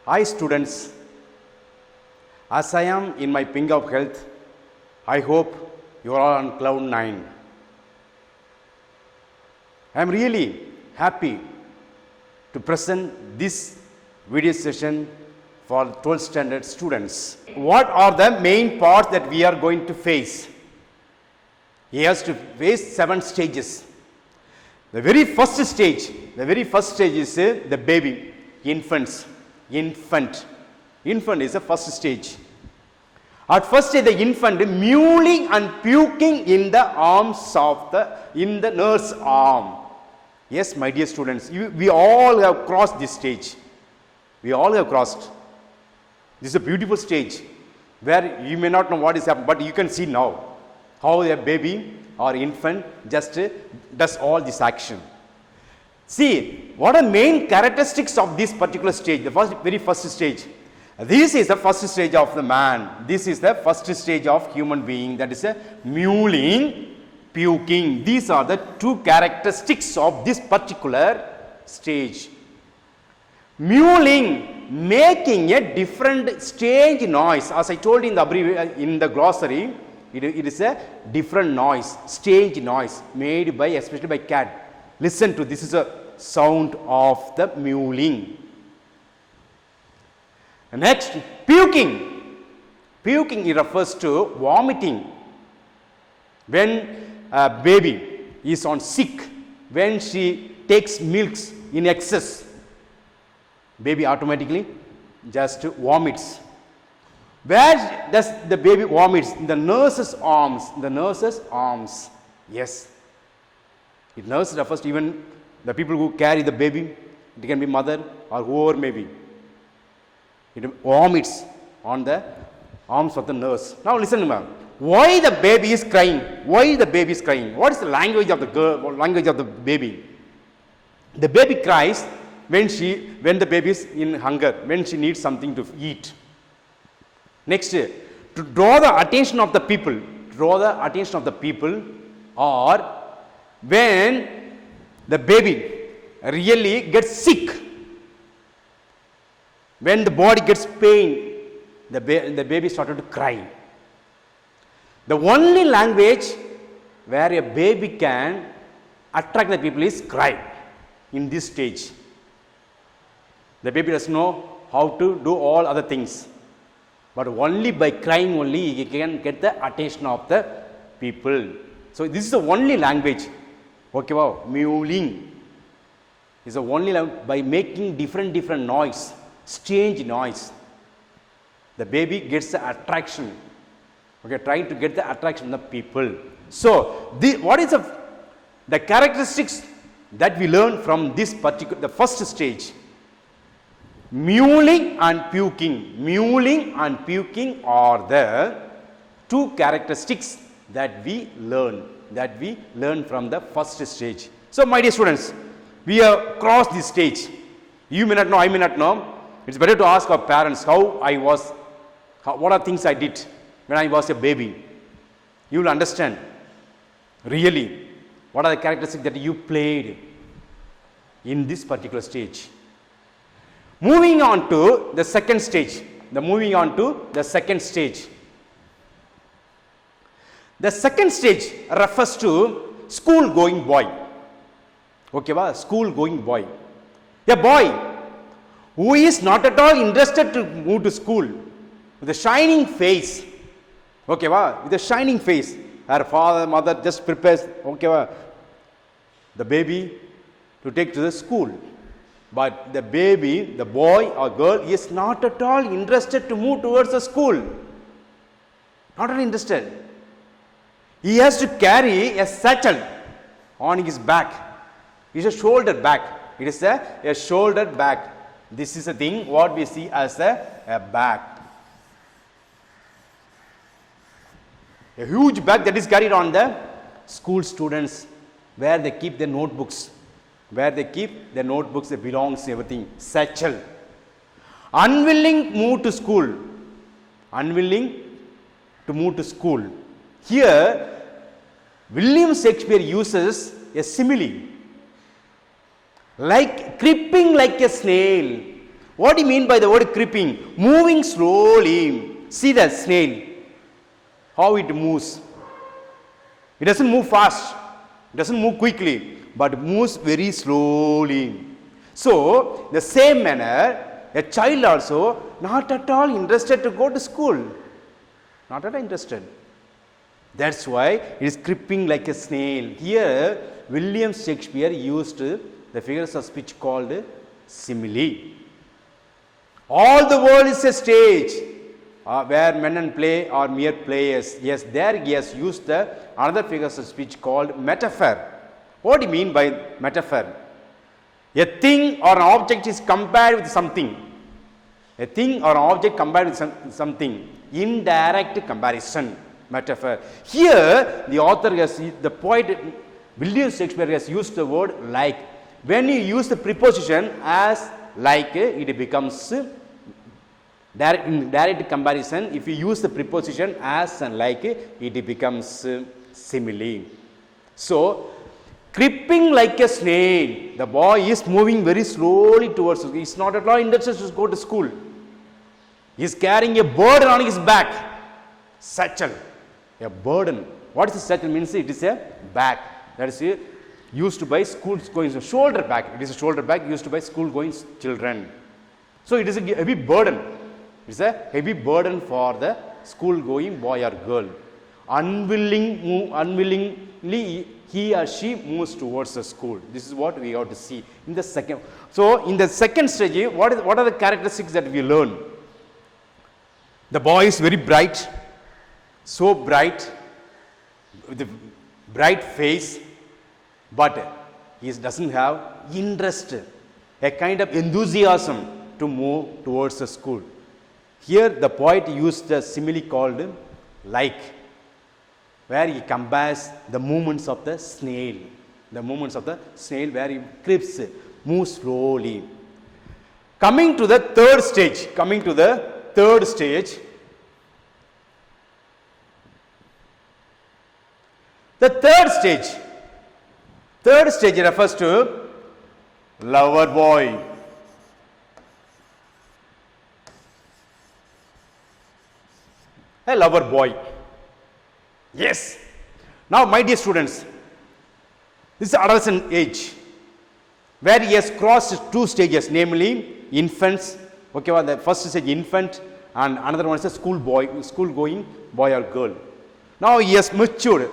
Hi students, as I am in my pink of health, I hope you are all on cloud 9. I am really happy to present this video session for 12th standard students. What are the main parts that we are going to face? He has to face 7 stages. The very first stage is the baby, infant. Infant is the first stage. At first stage, the infant mewling and puking in the arms of in the nurse's arm. Yes, my dear students, we all have crossed this stage. We all have crossed. This is a beautiful stage where you may not know what is happening, but you can see now how a baby or infant just does all this action. See, what are main characteristics of this particular stage, the very first stage? This is the first stage of the man. This is the first stage of human being, that is a mewling, puking. These are the 2 characteristics of this particular stage. Mewling, making a different strange noise. As I told in the glossary, it is a different noise, strange noise made by, especially by cat. Listen to this, is a sound of the mewling. Next, puking. Puking refers to vomiting. When a baby is on sick, when she takes milks in excess, baby automatically just vomits. Where does the baby vomits? In the nurse's arms. The nurse's arms. Yes. It nurse refers to even the people who carry the baby. It can be mother or whoever may be. It vomits on the arms of the nurse. Now listen to me. Why the baby is crying? Why the baby is crying? What is the language of the girl, language of the baby? The baby cries when the baby is in hunger, when she needs something to eat. Next, to draw the attention of the people, or when the baby really gets sick, when the body gets pain, the baby started to cry. The only language where a baby can attract the people is cry. In this stage, the baby doesn't know how to do all other things, but only by crying only he can get the attention of the people. So this is the only language. Okay, wow, mewling is the only language. By making different noise, strange noise, the baby gets the attraction. Okay, trying to get the attraction of the people. So what is the characteristics that we learn from this particular, the first stage? Mewling and puking. Mewling and puking are the 2 characteristics that we learn from the first stage. So my dear students, we have crossed this stage. You may not know, I may not know. It's better to ask our parents what are things I did when I was a baby. You will understand really what are the characteristics that you played in this particular stage. Moving on to the second stage. The second stage refers to school going boy. Okay, school going boy. A boy who is not at all interested to move to school, with a shining face. Okay, with a shining face. Her father, mother just prepares, the baby to take to the school. But the baby, the boy or girl is not at all interested to move towards the school. Not at all interested. He has to carry a satchel on his back. It is a shoulder bag. It is a shoulder bag. This is a thing what we see as a bag. A huge bag that is carried on the school students, where they keep their notebooks. They belongs everything. Satchel. Unwilling to move to school. Here, William Shakespeare uses a simile. Like creeping like a snail, What do you mean by the word creeping? Moving slowly. See the snail, how it moves. It doesn't move fast, it doesn't move quickly, but moves very slowly. So, the same manner, a child also not at all interested to go to school. Not at all interested. That's why it is creeping like a snail. Here, William Shakespeare used the figures of speech called simile. All the world is a stage where men and play are mere players. Yes, there he has used another figures of speech called metaphor. What do you mean by metaphor? A thing or an object is compared with something. A thing or an object compared with something. Indirect comparison. Metaphor. Here, the author has, the poet William Shakespeare has used the word like. When you use the preposition as like, it becomes direct comparison. If you use the preposition as and like, it becomes simile. So, creeping like a snail, the boy is moving very slowly towards school. He is not at all interested to go to school. He is carrying a burden on his back. Satchel, a burden. What is a satchel means? It is a bag. That is used by schools going, shoulder bag. It is a shoulder bag used by school going children. So, it is a heavy burden. It is a heavy burden for the school going boy or girl. Unwillingly, he or she moves towards the school. This is what we have to see in the second. So, in the second stage, what are the characteristics that we learn? The boy is very bright, so bright, with a bright face, but he doesn't have interest, a kind of enthusiasm to move towards the school. Here the poet used the simile called like, where he compares the movements of the snail. The movements of the snail where he creeps, moves slowly. Coming to the third stage, the third stage refers to lover boy. A lover boy. Yes. Now, my dear students, this is adolescent age, where he has crossed two stages, namely infants. Okay, well, the first stage infant, and another one is a school going boy or girl. Now he has matured.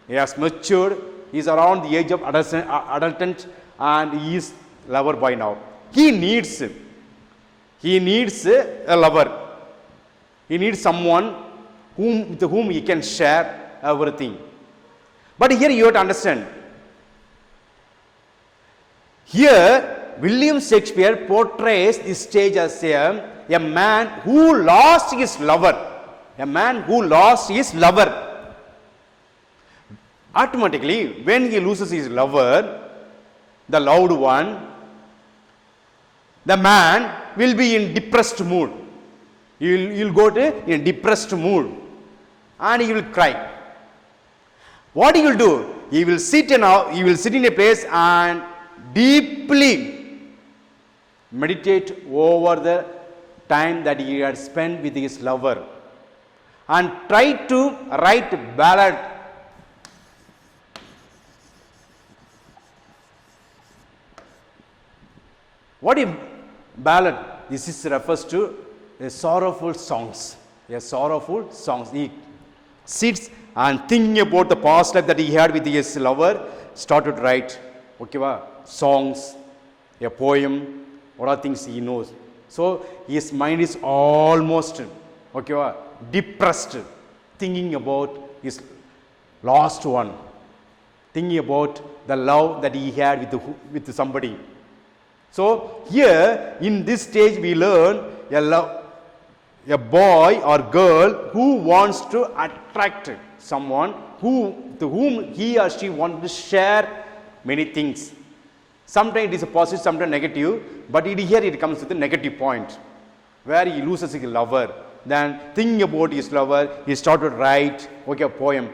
He is around the age of adolescent, and he is lover boy now. He needs a lover. He needs someone with whom he can share everything. But here you have to understand. Here, William Shakespeare portrays this stage as a man who lost his lover. A man who lost his lover. Automatically, when he loses his lover, the loved one, the man will be in depressed mood. He will go to in depressed mood, and he will cry. What he will do? He will sit in a place and deeply meditate over the time that he had spent with his lover, and try to write ballad. What is ballad? This is refers to a sorrowful songs. He sits and thinking about the past life that he had with his lover, started to write songs, a poem, what are things he knows. So his mind is almost depressed, thinking about his lost one, thinking about the love that he had with somebody. So here in this stage we learn a boy or girl who wants to attract someone to whom he or she wants to share many things. Sometimes it is a positive, sometimes negative, but here it comes with a negative point where he loses his lover. Then thinking about his lover, he started to write poem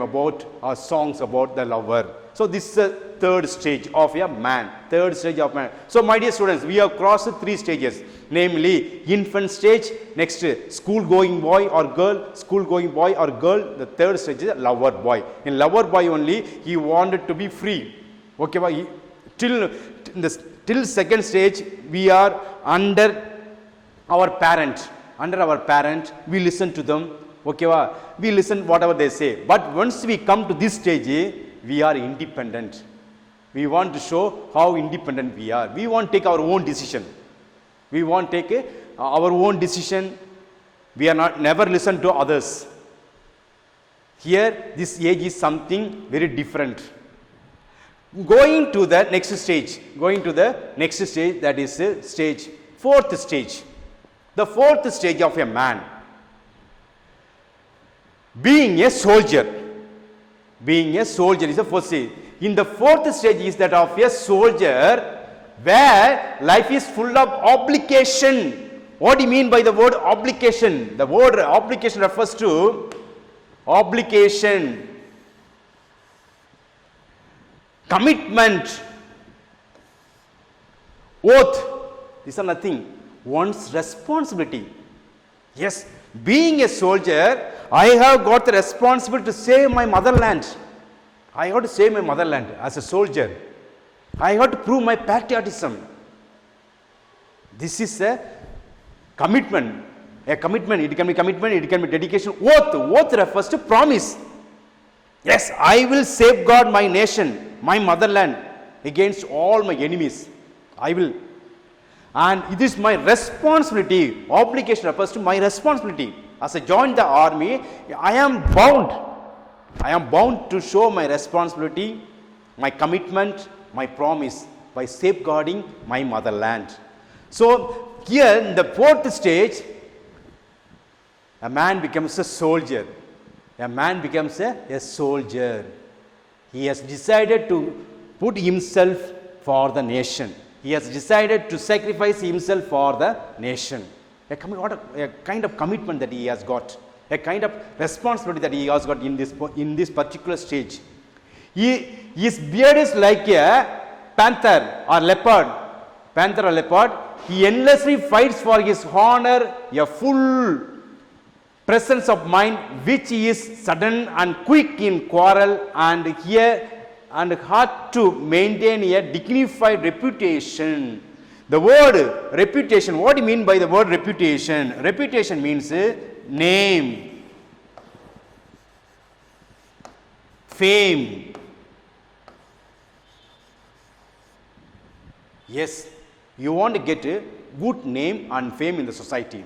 about songs about the lover. So this is the third stage of a man. Third stage of man. So my dear students, we have crossed 3 stages, namely infant stage, next school going boy or girl, school going boy or girl, the third stage is lover boy. In lover boy only, he wanted to be free. Okay, till second stage, we are under our parent. Under our parent, we listen to them. Okay, we listen whatever they say. But once we come to this stage, we are independent. We want to show how independent we are. We want to take our own decision. We want to take our own decision. We are not never listen to others. Here, this age is something very different. Going to the next stage. That is fourth stage. The fourth stage of a man. Being a soldier is the first stage. In the fourth stage is that of a soldier, where life is full of obligation. What do you mean by the word obligation? The word obligation refers to obligation, commitment, oath. These are nothing. One's responsibility. Yes, being a soldier, I have got the responsibility to save my motherland. I have to save my motherland as a soldier. I have to prove my patriotism. This is a commitment. A commitment. It can be commitment, it can be dedication. Oath. Oath refers to promise. Yes, I will safeguard my nation, my motherland against all my enemies. I will. And it is my responsibility. Obligation refers to my responsibility. As I joined the army, I am bound to show my responsibility, my commitment, my promise by safeguarding my motherland. So here in the fourth stage, a man becomes a soldier. A man becomes a soldier. He has decided to put himself for the nation. He has decided to sacrifice himself for the nation. A kind of commitment that he has got, a kind of responsibility that he has got in this particular stage. His beard is like a panther or leopard. He endlessly fights for his honor, a full presence of mind, which is sudden and quick in quarrel, and hard to maintain a dignified reputation. The word reputation, what do you mean by the word reputation? Reputation means name, fame. Yes, you want to get a good name and fame in the society.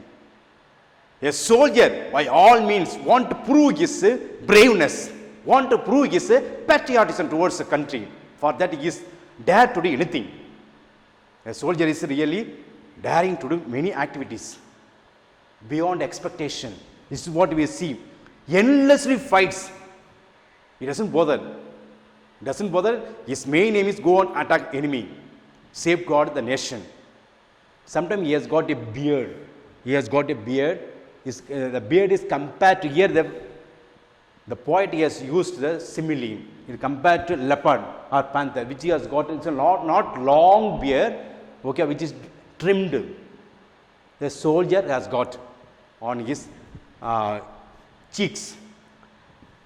A soldier, by all means, want to prove his braveness, want to prove his patriotism towards the country. For that, he is dare to do anything. A soldier is really daring to do many activities beyond expectation. This is what we see. Endlessly fights. He doesn't bother. His main aim is go and attack enemy, safeguard the nation. Sometimes he has got a beard. The beard is compared to here. The poet has used the simile. It compared to leopard or panther, which he has got. It's a not long beard, okay, which is trimmed. The soldier has got on his cheeks,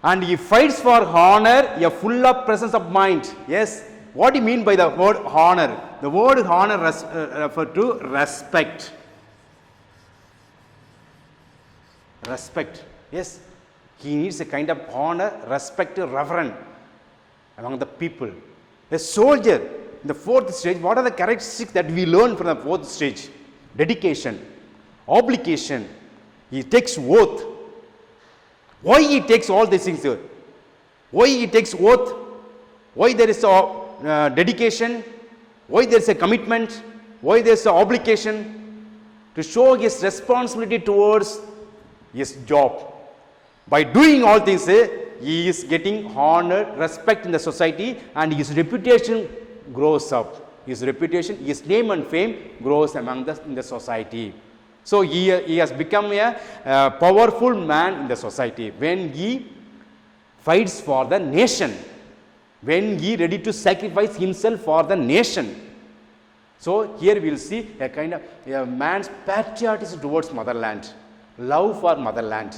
and he fights for honor, a full of presence of mind. Yes, what do you mean by the word honor? The word honor refers to respect. Respect. Yes, he needs a kind of honor, respect, reverence among the people. A soldier in the fourth stage, what are the characteristics that we learn from the fourth stage? Dedication, obligation. He takes oath. Why he takes all these things? Why he takes oath? Why there is a dedication? Why there is a commitment? Why there is an obligation? To show his responsibility towards his job. By doing all things, he is getting honor, respect in the society, and his reputation grows up. His reputation, his name and fame grows in the society. So he has become a powerful man in the society when he fights for the nation. when he ready to sacrifice himself for the nation. So here we will see a kind of a man's patriotism towards motherland, love for motherland,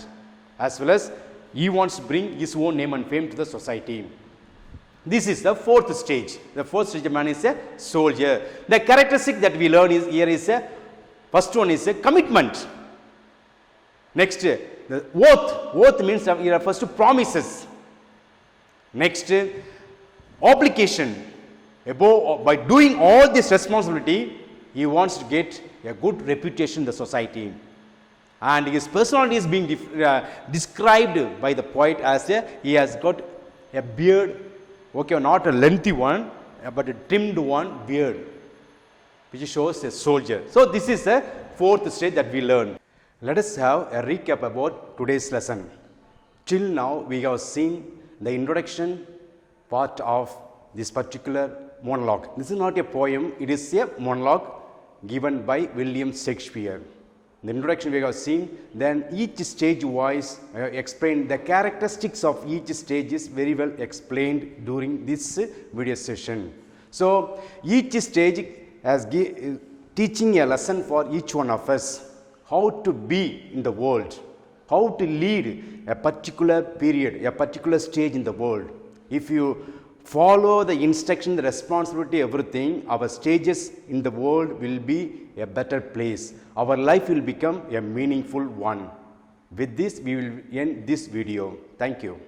as well as he wants to bring his own name and fame to the society. This is the fourth stage. The fourth stage of man is a soldier. The characteristic that we learn is here is a first one is a commitment. Next, the oath. Oath means he refers to promises. Next, obligation. By doing all this responsibility, he wants to get a good reputation in the society. And his personality is being described by the poet as he has got a beard, okay, not a lengthy one, but a trimmed one beard, which shows a soldier. So this is the fourth stage that we learn. Let us have a recap about today's lesson. Till now, we have seen the introduction part of this particular monologue. This is not a poem, it is a monologue given by William Shakespeare. In the introduction we have seen, then each stage wise explained, the characteristics of each stage is very well explained during this video session. So each stage has teaching a lesson for each one of us, how to be in the world, how to lead a particular period, a particular stage in the world. If you follow the instruction, the responsibility, everything, our stages in the world will be a better place. Our life will become a meaningful one. With this, we will end this video. Thank you.